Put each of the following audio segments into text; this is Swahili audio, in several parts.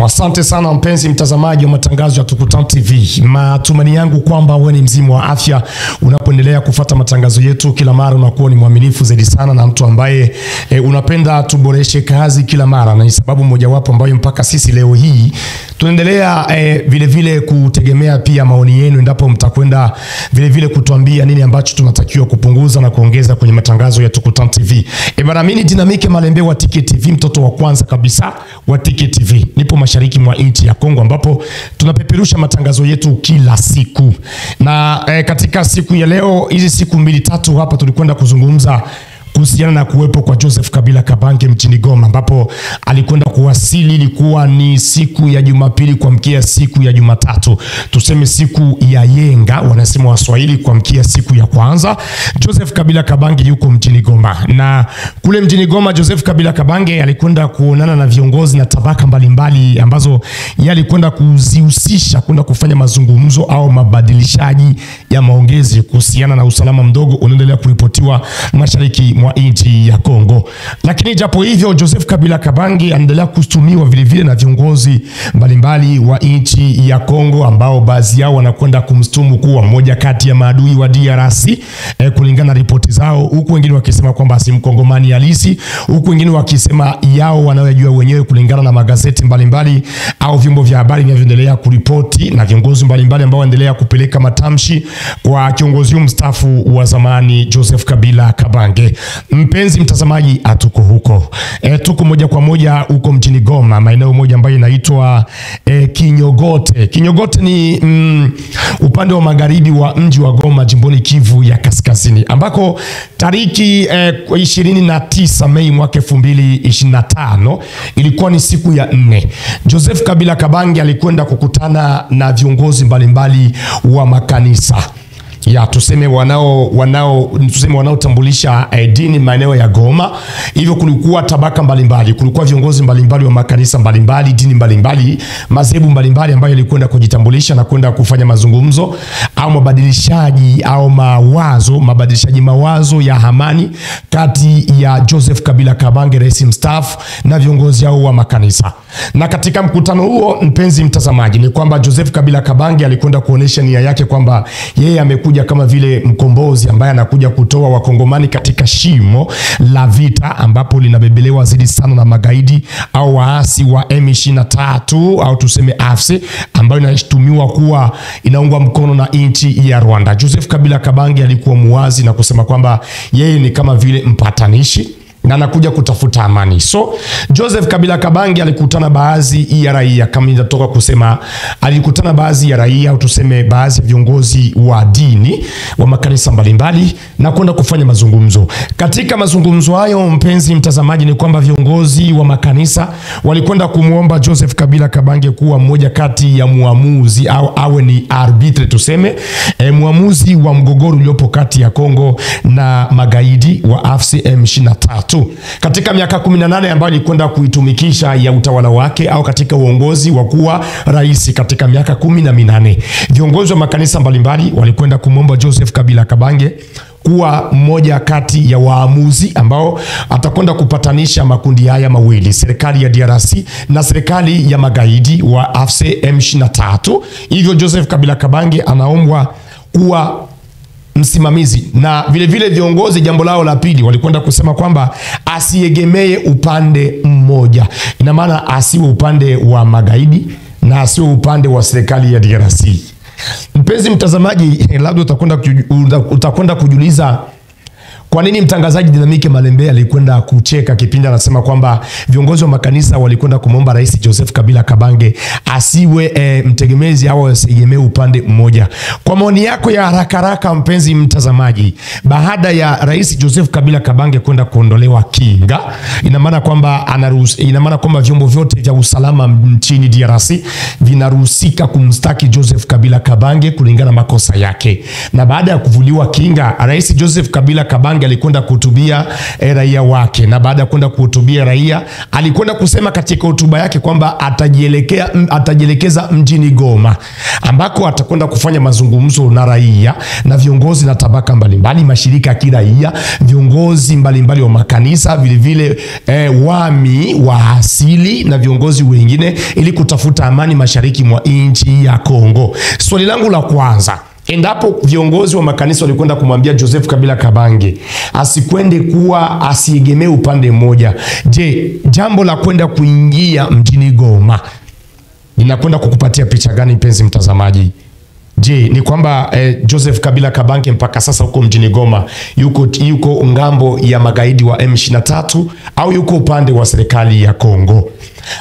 Asante sana mpenzi mtazamaji wa matangazo ya Tukutane TV. Matumaini yangu kwamba wewe ni mzima wa afya unapoendelea kufuata matangazo yetu kila mara, unakuwa ni mwaminifu zaidi sana na mtu ambaye unapenda tuboreshe kazi kila mara, na ni sababu mojawapo ambayo mpaka sisi leo hii tunaendelea vile vile kutegemea pia maoni yenu, endapo mtakwenda vile vile kutuambia nini ambacho tunatakiwa kupunguza na kuongeza kwenye matangazo ya Tukutane TV. Bana, mimi Dinamike Malembe wa Tiki TV, mtoto wa kwanza kabisa wa Tiki TV. Nipo mashariki mwa nchi ya Kongo ambapo tunapeperusha matangazo yetu kila siku. Na katika siku ya leo, hizi siku 2-3 hapa tulikwenda kuzungumza kuhusiana na kuwepo kwa Joseph Kabila Kabange mjini Goma, ambapo alikwenda kuwasili. Ilikuwa ni siku ya Jumapili kuamkia siku ya Jumatatu, tuseme siku ya yenga wanasema Waswahili, kuamkia siku ya kwanza. Joseph Kabila Kabange yuko mjini Goma, na kule mjini Goma Joseph Kabila Kabange alikwenda kuonana na viongozi na tabaka mbalimbali ambazo yalikwenda kuzihusisha kwenda kufanya mazungumzo au mabadilishaji ya maongezi kuhusiana na usalama mdogo unaendelea kuripotiwa mashariki mwa nchi ya Kongo. Lakini japo hivyo, Joseph Kabila Kabange anaendelea kustumiwa vile vile na viongozi mbalimbali wa nchi ya Kongo, ambao baadhi yao wanakwenda kumstumu kuwa mmoja kati ya maadui wa DRC kulingana na ripoti zao, huku wengine wakisema kwamba si mkongomani halisi, huku wengine wakisema yao wanayojua wenyewe kulingana na magazeti mbalimbali au vyombo vya habari vinavyoendelea kuripoti, na viongozi mbalimbali ambao wanaendelea kupeleka matamshi kwa kiongozi mstaafu wa zamani Joseph Kabila Kabange. Mpenzi mtazamaji, atuko huko. Tuko moja kwa moja huko mjini Goma, maeneo moja ambayo inaitwa Kinyogote. Kinyogote ni upande wa magharibi wa mji wa Goma, jimboni Kivu ya Kaskazini, ambako tariki 29 Mei mwaka 2025 ilikuwa ni siku ya 4. Joseph Kabila Kabange alikwenda kukutana na viongozi mbalimbali wa makanisa ya tuseme wanaotambulisha dini maeneo ya Goma. Hivyo kulikuwa tabaka mbalimbali, kulikuwa viongozi mbalimbali wa makanisa mbalimbali, dini mbalimbali, madhehebu mbalimbali ambayo ilikwenda kujitambulisha na kwenda kufanya mazungumzo au mabadilishaji mawazo ya amani kati ya Joseph Kabila Kabange, rais mstaafu, na viongozi hao wa makanisa. Na katika mkutano huo, mpenzi mtazamaji, ni kwamba Joseph Kabila Kabange alikwenda kuonesha nia yake kwamba yeye amekuja kama vile mkombozi ambaye anakuja kutoa wakongomani katika shimo la vita ambapo linabebelewa zaidi sana na magaidi au waasi wa M23 au tuseme AFC, ambayo inashtumiwa kuwa inaungwa mkono na nchi ya Rwanda. Joseph Kabila Kabange alikuwa muwazi na kusema kwamba yeye ni kama vile mpatanishi na anakuja kutafuta amani. So Joseph Kabila Kabange alikutana baadhi ya raia, kama ninatoka kusema, alikutana baadhi ya raia au tuseme baadhi ya viongozi wa dini wa makanisa mbalimbali na kwenda kufanya mazungumzo. Katika mazungumzo hayo, mpenzi mtazamaji, ni kwamba viongozi wa makanisa walikwenda kumuomba Joseph Kabila Kabange kuwa mmoja kati ya muamuzi au awe ni arbitre, tuseme muamuzi wa mgogoro uliopo kati ya Kongo na magaidi wa AFC M23 katika miaka 18 ambayo alikwenda kuitumikisha ya utawala wake au katika uongozi wa kuwa rais katika miaka 18. Viongozi wa makanisa mbalimbali walikwenda kumwomba Joseph Kabila Kabange kuwa mmoja kati ya waamuzi ambao atakwenda kupatanisha makundi haya mawili, serikali ya DRC na serikali ya magaidi wa AFC M23. Hivyo Joseph Kabila Kabange anaombwa kuwa msimamizi, na vile vile viongozi jambo lao la pili walikwenda kusema kwamba asiegemee upande mmoja. Ina maana asiwe upande wa magaidi na asiwe upande wa serikali ya DRC. Mpenzi mtazamaji, labda utakwenda kujiuliza kwa nini mtangazaji Dinamike Malembe alikwenda kucheka kipindi anasema kwamba viongozi wa makanisa walikwenda kumwomba rais Joseph Kabila Kabange asiwe mtegemezi au asiegemee upande mmoja. Kwa maoni yako ya haraka mpenzi mtazamaji, baada ya rais Joseph Kabila Kabange kwenda kuondolewa kinga, ina maana kwamba vyombo vyote vya usalama nchini DRC vinaruhusika kumstaki Joseph Kabila Kabange kulingana na makosa yake. Na baada ya kuvuliwa kinga, rais Joseph Kabila Kabange Kabange alikwenda kuhutubia raia wake, na baada ya kwenda kuhutubia raia alikwenda kusema katika hotuba yake kwamba atajielekeza mjini Goma, ambako atakwenda kufanya mazungumzo na raia na viongozi na tabaka mbalimbali, mashirika ya kiraia, viongozi mbalimbali wa makanisa, vile vile wami wa asili na viongozi wengine, ili kutafuta amani mashariki mwa nchi ya Kongo. Swali langu la kwanza, endapo viongozi wa makanisa walikwenda kumwambia Joseph Kabila Kabange asiegemee upande mmoja, je, jambo la kwenda kuingia mjini Goma linakwenda kukupatia picha gani, mpenzi mtazamaji? Je, ni kwamba Joseph Kabila Kabange mpaka sasa huko mjini Goma yuko ngambo ya magaidi wa M23 au yuko upande wa serikali ya Kongo?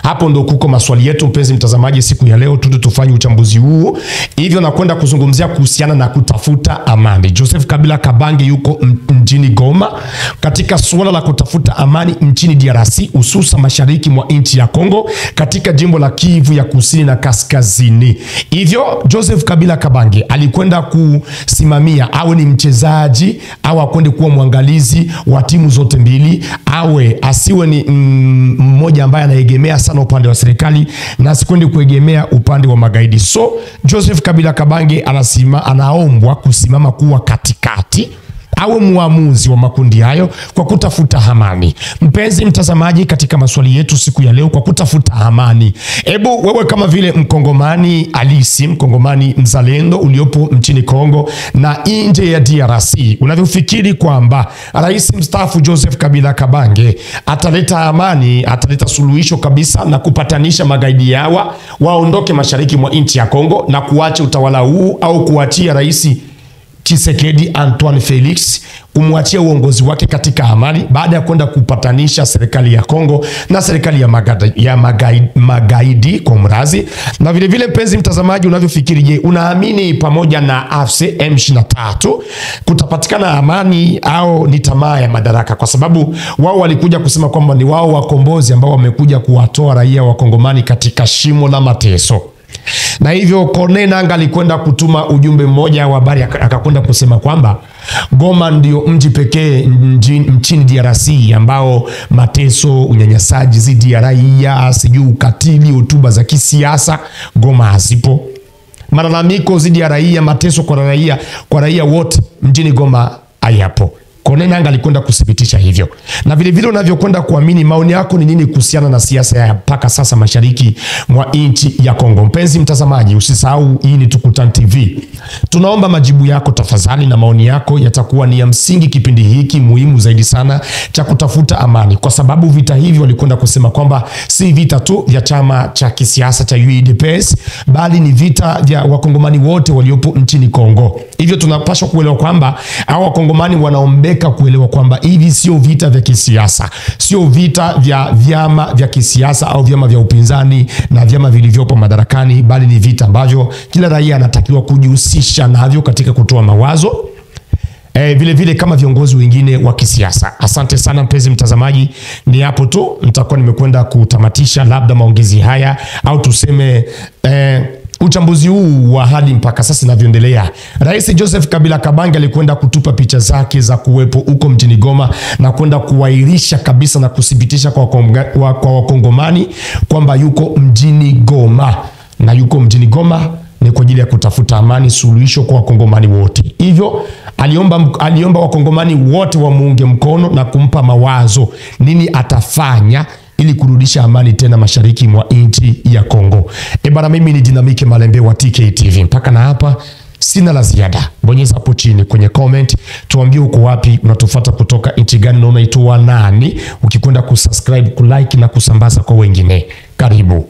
Hapo ndo kuko maswali yetu, mpenzi mtazamaji, siku ya leo tufanye uchambuzi huu. Hivyo nakwenda kuzungumzia kuhusiana na kutafuta amani. Joseph Kabila Kabange yuko mjini Goma katika suala la kutafuta amani nchini DRC, hususa mashariki mwa nchi ya Kongo, katika jimbo la Kivu ya kusini na kaskazini. Hivyo Joseph Kabila Kabange alikwenda kusimamia, awe ni mchezaji au akwende kuwa mwangalizi wa timu zote mbili, asiwe ni mmoja ambaye anaegemea sana upande wa serikali na asikwende kuegemea upande wa magaidi. So Joseph Kabila Kabange anaombwa kusimama kuwa katikati, awe muamuzi wa makundi hayo kwa kutafuta amani. Mpenzi mtazamaji, katika maswali yetu siku ya leo, kwa kutafuta amani, hebu wewe kama vile mkongomani halisi, mkongomani mzalendo uliopo nchini Kongo na nje ya DRC, unavyofikiri kwamba rais mstaafu Joseph Kabila Kabange ataleta amani, ataleta suluhisho kabisa na kupatanisha magaidi hawa waondoke mashariki mwa nchi ya Kongo na kuacha utawala huu, au kuachia rais Tshisekedi Antoine Felix kumwachia uongozi wake katika amani, baada ya kwenda kupatanisha serikali ya Kongo na serikali ya magaidi kwa mrazi? Na vile vile, mpenzi mtazamaji, unavyofikiri, je, unaamini pamoja na AFC M23 kutapatikana amani au ni tamaa ya madaraka? Kwa sababu wao walikuja kusema kwamba ni wao wakombozi ambao wamekuja kuwatoa raia wa Kongomani katika shimo la mateso. Na hivyo Corneille Nangaa alikwenda kutuma ujumbe mmoja wa habari, akakwenda kusema kwamba Goma ndio mji pekee nchini DRC ambao mateso, unyanyasaji zidi ya raia, ukatili, hotuba za kisiasa, Goma hazipo. Malalamiko zidi ya raia, mateso kwa raia wote mjini Goma hayapo. Corneille Nangaa alikwenda kuthibitisha hivyo. Na vile vile, unavyokwenda kuamini, maoni yako ni nini kuhusiana na siasa ya mpaka sasa mashariki mwa nchi ya Kongo? Mpenzi mtazamaji, usisahau, hii ni Tukutan TV. Tunaomba majibu yako tafadhali, na maoni yako yatakuwa ni ya msingi kipindi hiki muhimu zaidi sana cha kutafuta amani, kwa sababu vita hivi walikwenda kusema kwamba si vita tu vya chama cha kisiasa cha UDPS, bali ni vita vya wakongomani wote waliopo nchini Kongo. Hivyo tunapaswa kuelewa kwamba hao wakongomani wanaombeka kuelewa kwamba hivi sio vita vya kisiasa, sio vita vya vyama vya kisiasa au vyama vya upinzani na vyama vilivyopo madarakani, bali ni vita ambavyo kila raia anatakiwa kujihusisha navyo katika kutoa mawazo, vile vile kama viongozi wengine wa kisiasa. Asante sana mpenzi mtazamaji, ni hapo tu nitakuwa nimekwenda kutamatisha labda maongezi haya, au tuseme uchambuzi huu wa hadi mpaka sasa inavyoendelea. Rais Joseph Kabila Kabange alikwenda kutupa picha zake za kuwepo huko mjini Goma na kwenda kuwairisha kabisa na kuthibitisha kwa wakongomani kwamba yuko mjini Goma, na yuko mjini Goma ni kwa ajili ya kutafuta amani, suluhisho kwa wakongomani wote. Hivyo aliomba wakongomani wote wamuunge mkono na kumpa mawazo nini atafanya ili kurudisha amani tena mashariki mwa nchi ya Kongo. Bana, mimi ni Dinamike Malembe wa TKTV. Mpaka na hapa sina la ziada. Bonyeza hapo chini kwenye comment, tuambie uko wapi, unatufuata kutoka nchi gani na unaitwa nani, ukikwenda kusubscribe, kulike na kusambaza kwa wengine. Karibu.